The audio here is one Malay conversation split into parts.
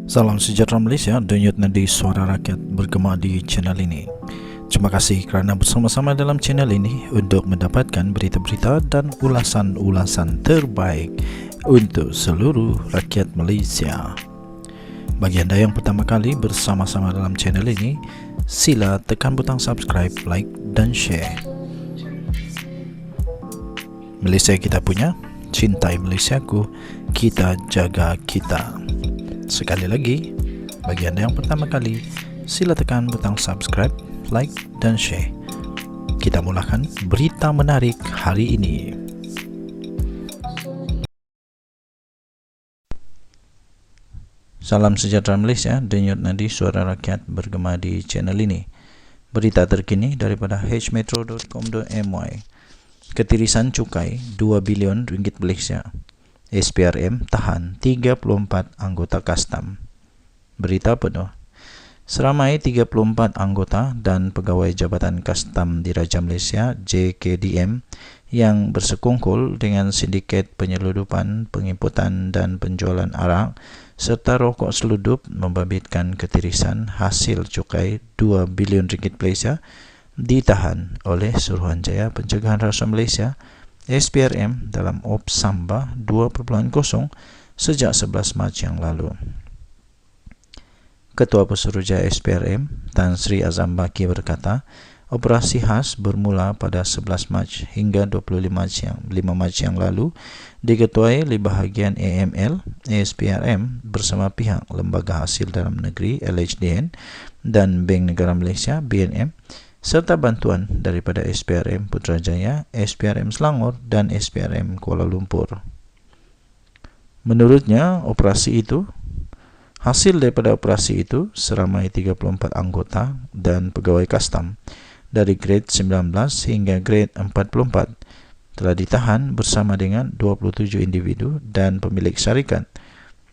Salam sejahtera Malaysia, denyut nadi suara rakyat bergema di channel ini. Terima kasih kerana bersama-sama dalam channel ini untuk mendapatkan berita-berita dan ulasan-ulasan terbaik untuk seluruh rakyat Malaysia. Bagi anda yang pertama kali bersama-sama dalam channel ini, sila tekan butang subscribe, like dan share. Malaysia kita punya, cintai Malaysiaku, kita jaga kita. Sekali lagi, bagi anda yang pertama kali, sila tekan butang subscribe, like dan share. Kita mulakan berita menarik hari ini. Salam sejahtera Malaysia, denyut nadi suara rakyat bergema di channel ini. Berita terkini daripada hmetro.com.my. Ketirisan cukai 2 bilion ringgit Malaysia. SPRM tahan 34 anggota kastam. Berita penuh. Seramai 34 anggota dan pegawai Jabatan Kastam Diraja Malaysia JKDM yang bersekongkol dengan sindiket penyeludupan, penginputan dan penjualan arak serta rokok seludup membabitkan ketirisan hasil cukai 2 bilion ringgit Malaysia ditahan oleh Suruhanjaya Pencegahan Rasuah Malaysia SPRM dalam Ops Samba 2.0 sejak 11 Mac yang lalu. Ketua Pesuruhjaya SPRM Tan Sri Azam Baki berkata, operasi khas bermula pada 11 Mac hingga 25 Mac yang lalu diketuai oleh bahagian AML SPRM bersama pihak Lembaga Hasil Dalam Negeri LHDN dan Bank Negara Malaysia BNM serta bantuan daripada SPRM Putrajaya, SPRM Selangor dan SPRM Kuala Lumpur. Menurutnya, hasil daripada operasi itu seramai 34 anggota dan pegawai kastam dari grade 19 hingga grade 44 telah ditahan bersama dengan 27 individu dan pemilik syarikat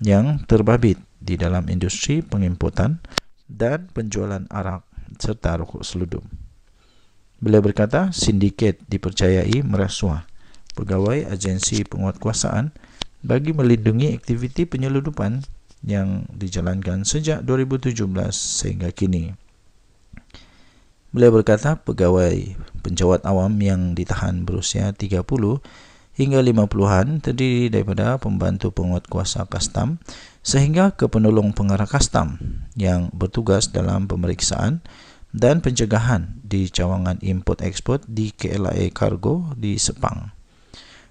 yang terbabit di dalam industri penginputan dan penjualan arak serta rokok seludup. Beliau berkata, sindiket dipercayai merasuah pegawai agensi penguatkuasaan bagi melindungi aktiviti penyeludupan yang dijalankan sejak 2017 sehingga kini. Beliau berkata, pegawai penjawat awam yang ditahan berusia 30 hingga 50-an terdiri daripada pembantu penguatkuasa kastam sehingga ke penolong pengarah kastam yang bertugas dalam pemeriksaan dan pencegahan di cawangan import-eksport di KLIA Cargo di Sepang.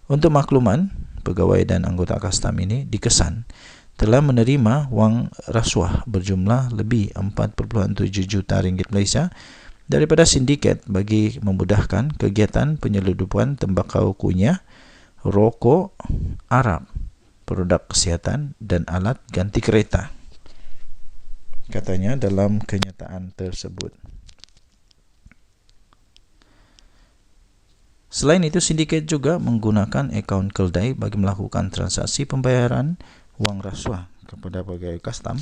Untuk makluman, pegawai dan anggota kastam ini dikesan telah menerima wang rasuah berjumlah lebih 4.7 juta ringgit Malaysia daripada sindiket bagi memudahkan kegiatan penyeludupan tembakau kunyah, rokok, arak, produk kesihatan dan alat ganti kereta, katanya dalam kenyataan tersebut. Selain itu, sindiket juga menggunakan akaun keldai bagi melakukan transaksi pembayaran wang rasuah kepada pegawai kastam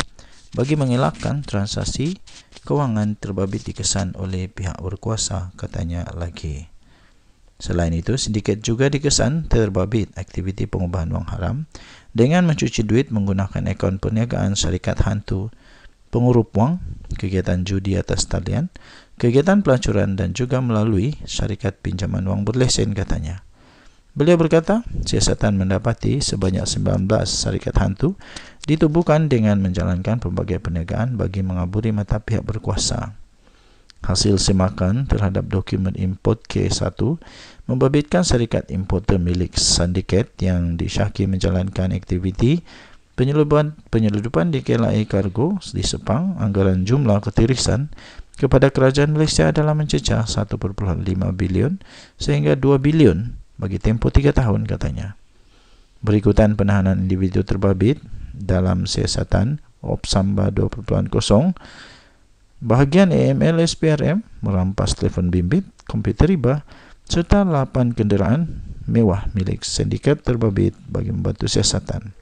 bagi mengelakkan transaksi kewangan terbabit dikesan oleh pihak berkuasa, katanya lagi. Selain itu, sindiket juga dikesan terbabit aktiviti pengubahan wang haram dengan mencuci duit menggunakan akaun perniagaan syarikat hantu, pengurup wang, kegiatan judi atas talian, kegiatan pelacuran dan juga melalui syarikat pinjaman wang berlesen, katanya. Beliau berkata, siasatan mendapati sebanyak 19 syarikat hantu ditubuhkan dengan menjalankan pelbagai perniagaan bagi mengaburi mata pihak berkuasa. Hasil semakan terhadap dokumen import K1 membabitkan syarikat importer milik sindiket yang disyaki menjalankan aktiviti penyeludupan di KLIA Cargo di Sepang anggaran jumlah ketirisan kepada kerajaan Malaysia dalam mencecah 1.5 bilion sehingga 2 bilion bagi tempoh 3 tahun, katanya. Berikutan penahanan individu terbabit dalam siasatan Ops Samba 2.0, bahagian AML SPRM merampas telefon bimbit, komputer riba serta 8 kenderaan mewah milik sindiket terbabit bagi membantu siasatan.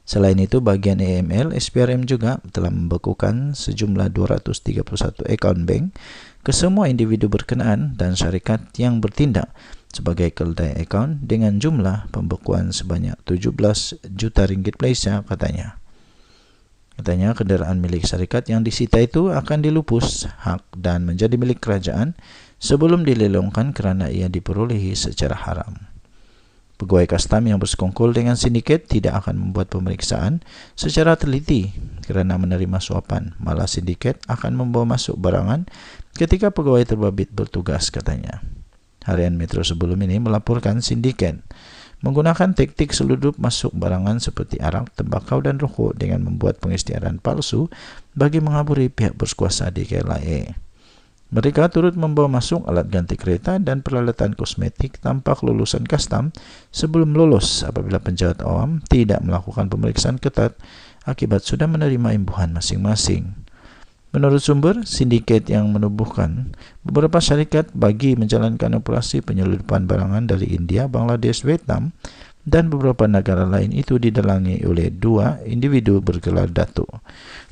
Selain itu, bahagian AML SPRM juga telah membekukan sejumlah 231 akaun bank ke semua individu berkenaan dan syarikat yang bertindak sebagai keldai akaun dengan jumlah pembekuan sebanyak 17 juta ringgit Malaysia, katanya. Katanya kenderaan milik syarikat yang disita itu akan dilupus hak dan menjadi milik kerajaan sebelum dilelongkan kerana ia diperolehi secara haram. Pegawai kastam yang bersekongkol dengan sindiket tidak akan membuat pemeriksaan secara teliti kerana menerima suapan. Malah sindiket akan membawa masuk barangan ketika pegawai terbabit bertugas, katanya. Harian Metro sebelum ini melaporkan sindiket menggunakan taktik seludup masuk barangan seperti arak, tembakau dan rokok dengan membuat pengisytiharan palsu bagi mengaburi pihak berkuasa di KLIA. Mereka turut membawa masuk alat ganti kereta dan peralatan kosmetik tanpa kelulusan kastam sebelum lolos apabila penjahat awam tidak melakukan pemeriksaan ketat akibat sudah menerima imbuhan masing-masing. Menurut sumber, sindiket yang menubuhkan beberapa syarikat bagi menjalankan operasi penyeludupan barangan dari India, Bangladesh, Vietnam dan beberapa negara lain itu didalangi oleh dua individu bergelar Datuk.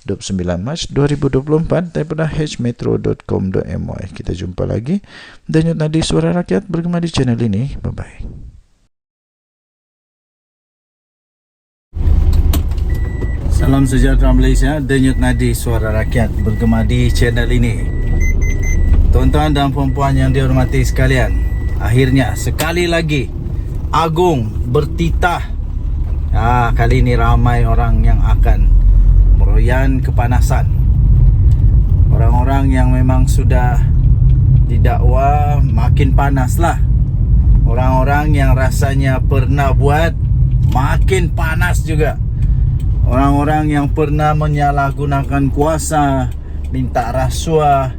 29 Mac 2024 daripada hmetro.com.my. Kita jumpa lagi. Denyut Nadi Suara Rakyat bergema di channel ini. Bye-bye. Salam sejahtera Malaysia. Denyut Nadi Suara Rakyat bergema di channel ini. Tuan-tuan dan puan-puan yang dihormati sekalian, akhirnya sekali lagi Agung bertitah. Kali ini ramai orang yang akan meroyan kepanasan. Orang-orang yang memang sudah didakwa makin panaslah. Orang-orang yang rasanya pernah buat makin panas juga. Orang-orang yang pernah menyalahgunakan kuasa, minta rasuah,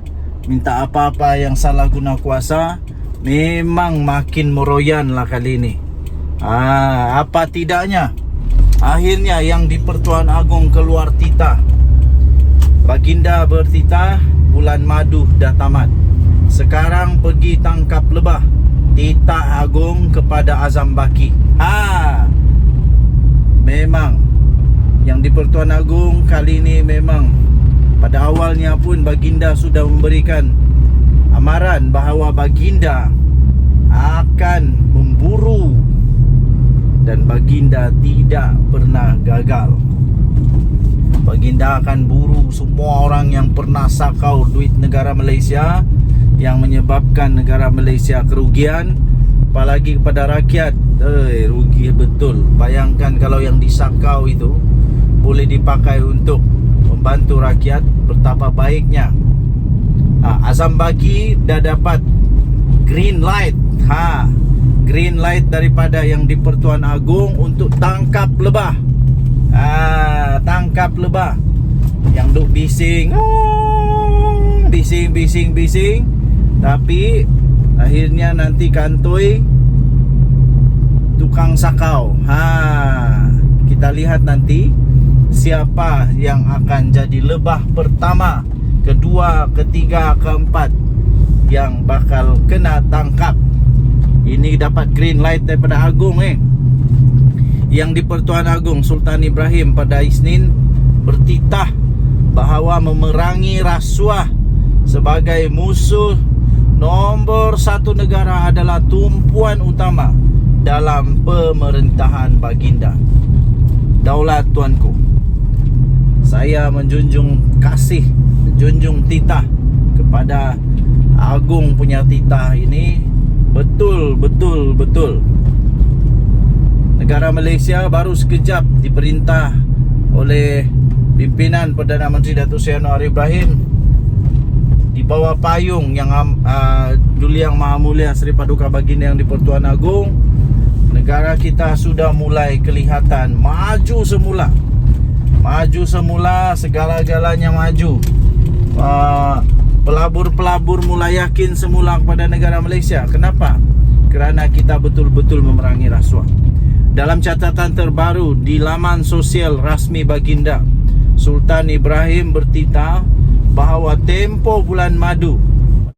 minta apa-apa yang salah guna kuasa, memang makin meroyan lah kali ini. Apa tidaknya, akhirnya yang di Pertuan Agong keluar titah. Baginda bertitah, bulan madu dah tamat. Sekarang pergi tangkap lebah. Titah Agong kepada Azam Baki. Memang yang di Pertuan Agong kali ini memang pada awalnya pun Baginda sudah memberikan amaran bahawa Baginda akan memburu, dan Baginda tidak pernah gagal. Baginda akan buru semua orang yang pernah sakau duit negara Malaysia, yang menyebabkan negara Malaysia kerugian, apalagi kepada rakyat. Rugi betul. Bayangkan kalau yang disakau itu boleh dipakai untuk membantu rakyat, betapa baiknya. Azam Baki dah dapat green light. Green light daripada yang di Pertuan Agong untuk tangkap lebah. Tangkap lebah yang duk bising, bising, tapi akhirnya nanti kantoi tukang sakau. Kita lihat nanti siapa yang akan jadi lebah pertama, kedua, ketiga, keempat yang bakal kena tangkap. Ini dapat green light daripada Agong. Yang di Pertuan Agong, Sultan Ibrahim pada Isnin bertitah bahawa memerangi rasuah sebagai musuh nombor satu negara adalah tumpuan utama dalam pemerintahan Baginda. Daulat tuanku, saya menjunjung kasih, menjunjung titah kepada Agong punya titah ini. Betul. Negara Malaysia baru sekejap diperintah oleh pimpinan Perdana Menteri Datuk Seri Anwar Ibrahim di bawah payung yang Duli Yang Maha Mulia Seri Paduka Baginda yang di Pertuan Agong. Negara kita sudah mulai kelihatan maju semula, segala-galanya maju. Pelabur-pelabur mulai yakin semula kepada negara Malaysia. Kenapa? Kerana kita betul-betul memerangi rasuah. Dalam catatan terbaru di laman sosial rasmi Baginda, Sultan Ibrahim bertitah bahawa tempoh bulan madu